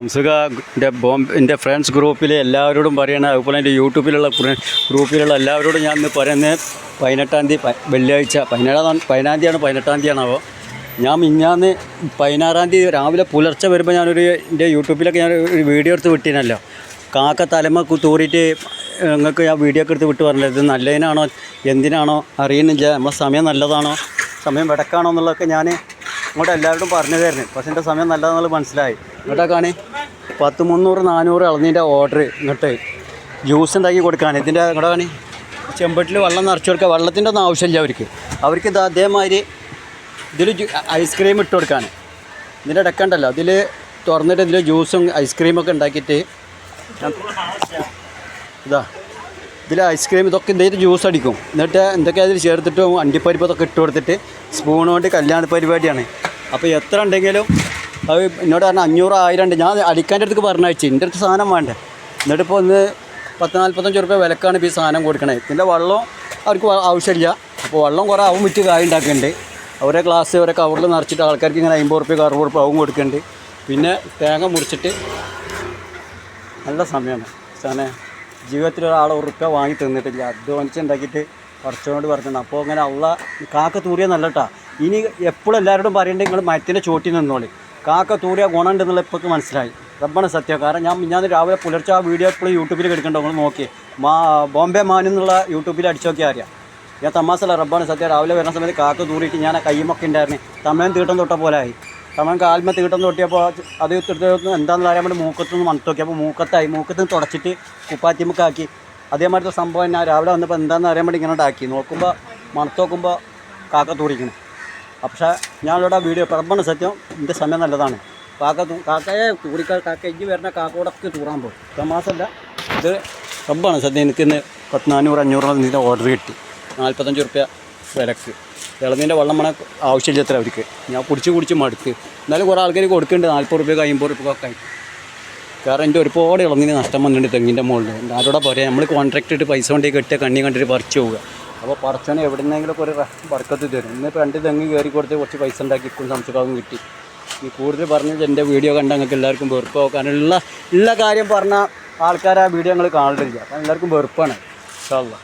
സുഖ എൻ്റെ ഫ്രണ്ട്സ് ഗ്രൂപ്പിലെ എല്ലാവരോടും പറയണം. അതുപോലെ എൻ്റെ യൂട്യൂബിലുള്ള ഗ്രൂപ്പിലുള്ള എല്ലാവരോടും ഞാൻ ഇന്ന് പറയുന്നത് 18-ാം തീയതി വെള്ളിയാഴ്ച 17-ാം തീയതിയാണാവോ. ഞാൻ മിഞ്ഞാന്ന് 16-ാം തീയതി രാവിലെ പുലർച്ചെ വരുമ്പോൾ എൻ്റെ യൂട്യൂബിലൊക്കെ ഞാൻ ഒരു വീഡിയോ എടുത്ത് വിട്ടിനല്ലോ. കാക്ക തലമ തൂറിയിട്ട് നിങ്ങൾക്ക് ഞാൻ വീഡിയോ ഒക്കെ എടുത്ത് വിട്ട് പറഞ്ഞില്ല. ഇത് നല്ലതിനാണോ എന്തിനാണോ അറിയുന്നില്ല. നമ്മളെ സമയം നല്ലതാണോ സമയം വെടക്കാണോ എന്നുള്ളതൊക്കെ ഞാൻ ഇങ്ങോട്ട് എല്ലാവരോടും പറഞ്ഞു തരുന്നു. പക്ഷേ എൻ്റെ സമയം നല്ലതെന്നുള്ളത് മനസ്സിലായി. ഇങ്ങോട്ടേക്കാണ് 300-400 ഇളനീൻ്റെ ഓർഡർ ഇങ്ങോട്ട് ജ്യൂസ് ഉണ്ടാക്കി കൊടുക്കാൻ. ഇതിൻ്റെ ഇങ്ങോട്ടാണ് ചെമ്പട്ടിൽ വെള്ളം നിറച്ച് കൊടുക്കുക. വെള്ളത്തിൻ്റെ ഒന്നും ആവശ്യമില്ല അവർക്ക് ഇത് അതേമാതിരി ഇതിൽ ഐസ്ക്രീം ഇട്ട് കൊടുക്കാൻ. ഇതിൻ്റെ ഇടയ്ക്കുണ്ടല്ലോ അതിൽ തുറന്നിട്ട് ഇതിൽ ജ്യൂസും ഐസ്ക്രീമൊക്കെ ഉണ്ടാക്കിയിട്ട് ഇതിൽ ഐസ്ക്രീം ഇതൊക്കെ എന്തെങ്കിലും ജ്യൂസ് അടിക്കും. എന്നിട്ട് എന്തൊക്കെ അതിൽ ചേർത്തിട്ട് അണ്ടിപ്പരിപ്പ് ഇതൊക്കെ ഇട്ട് കൊടുത്തിട്ട് സ്പൂൺ കൊണ്ട് കല്യാണ പരിപാടിയാണ്. അപ്പോൾ എത്ര ഉണ്ടെങ്കിലും അത് എന്നോട് പറഞ്ഞാൽ 500-1000 ഉണ്ട്. ഞാൻ അടിക്കാൻ്റെ അടുത്ത് പറഞ്ഞയച്ചു. എൻ്റെ അടുത്ത് സാധനം വേണ്ടേ. എന്നിട്ടിപ്പോൾ ഒന്ന് 40-45 രൂപ വിലക്കാണ് ഇപ്പോൾ ഈ സാധനം കൊടുക്കണേ. ഇതിൻ്റെ വെള്ളം അവർക്ക് ആവശ്യമില്ല. അപ്പോൾ വെള്ളം കുറേ ആവും വിറ്റ് കായ് ഉണ്ടാക്കുന്നുണ്ട്. അവരെ ഗ്ലാസ് അവരെ കവറിൽ നിറച്ചിട്ട് ആൾക്കാർക്ക് ഇങ്ങനെ 50 രൂപ 60 രൂപ ആവും കൊടുക്കുന്നുണ്ട്. പിന്നെ തേങ്ങ മുറിച്ചിട്ട് നല്ല സമയമാണ് സാധനം. ജീവിതത്തിൽ ഒരാൾ ഉറുപ്പ വാങ്ങി തന്നിട്ടില്ല. അധ്വാനിച്ചുണ്ടാക്കിയിട്ട് കുറച്ചുകൊണ്ട് പറഞ്ഞിട്ടുണ്ട്. അപ്പോൾ അങ്ങനെ കാക്ക തൂറിയ നല്ല കേട്ടോ. ഇനി എപ്പോഴും എല്ലാവരോടും പറയേണ്ടത് നിങ്ങൾ മരത്തിൻ്റെ ചോട്ടി നിന്നോളി. കാക്ക തൂറിയ ഗുണമുണ്ടെന്നുള്ള ഇപ്പോൾ മനസ്സിലായി. റബ്ബാണ് സത്യം. കാരണം ഞാൻ രാവിലെ പുലർച്ചെ ആ വീഡിയോ എപ്പോഴും യൂട്യൂബിൽ എടുക്കണ്ടോ നിങ്ങൾ നോക്കി. ബോംബെ മാൻ എന്നുള്ള യൂട്യൂബിൽ അടിച്ചു നോക്കിയാൽ അറിയാം. ഞാൻ തമാസല്ല. റബ്ബാണ് സത്യം. രാവിലെ വരുന്ന സമയത്ത് കാക്ക തൂറിയിട്ട് ഞാൻ കയ്യുമൊക്കെ ഉണ്ടായിരുന്നു. തമയം തീട്ടം തൊട്ട പോലെ ആയി. തമയം കാൽമ തീട്ടം തൊട്ടിയപ്പോൾ അത് എന്താണെന്ന് അറിയാൻ വേണ്ടി മൂക്കത്തുനിന്ന് മണത്ത് നോക്കി. അപ്പോൾ മൂക്കത്തുനിന്ന് തുടച്ചിട്ട് കുപ്പാത്തിമുക്കാക്കി. അതേമാതിരി സംഭവം ഞാൻ രാവിലെ വന്നപ്പോൾ എന്താണെന്ന് അറിയാൻ വേണ്ടി ഇങ്ങനെ ഉണ്ടാക്കി. നോക്കുമ്പോൾ മണത്ത് നോക്കുമ്പോൾ കാക്ക തൂറിക്കണം. പക്ഷേ ഞാനിവിടെ വീഡിയോ റബ്ബാണ് സത്യം. എൻ്റെ സമയം നല്ലതാണ്. കാക്കയെ കാക്ക ഇഞ്ചി വരുന്ന കാക്കയോടൊക്കെ തൂറാൻ പോകും. തമാസല്ല. ഇത് റബ്ബാണ് സത്യം. എനിക്കിന്ന് 400-500 ഇതിൻ്റെ ഓർഡർ കിട്ടി. 45 രൂപ വിലക്ക്. ഇളനീൻ്റെ വെള്ളം വേണം ആവശ്യമില്ല എത്ര അവർക്ക്. ഞാൻ കുടിച്ച് മടുത്ത്. എന്നാലും കുറേ ആൾക്കാർ കൊടുക്കുന്നുണ്ട് 40 രൂപ 50 രൂപ ഒക്കെ ആയിട്ട്. കാരണം എൻ്റെ ഒരുപാട് ഇളനീന് നഷ്ടം വന്നിട്ടുണ്ട് തെങ്ങിൻ്റെ മുകളിൽ. ആരോടെ പറയാം. നമ്മൾ കോൺട്രാക്ട് ഇട്ട് പൈസ കൊണ്ടേ കെട്ടിയ കണ്ണി കണ്ടിട്ട് പറിച്ചു പോവുക. അപ്പോൾ പറിച്ചോനെ എവിടെന്നെങ്കിലുമൊക്കെ ഒരു ബർക്കത്ത് തരും. ഇന്നിപ്പോൾ 2 തെങ്ങ് കയറി കൊടുത്ത് കുറച്ച് പൈസ ഉണ്ടാക്കി സംശയമാകും കിട്ടി. ഈ കൂടുതൽ പറഞ്ഞത് എൻ്റെ വീഡിയോ കണ്ട നിങ്ങൾക്ക് എല്ലാവർക്കും വെറുപ്പ് നോക്കാനുള്ള കാര്യം പറഞ്ഞാൽ ആൾക്കാർ ആ വീഡിയോ ഞങ്ങൾ കാണലില്ല. അപ്പം എല്ലാവർക്കും വെറുപ്പാണ്. ഇൻഷാ അല്ലാഹ്.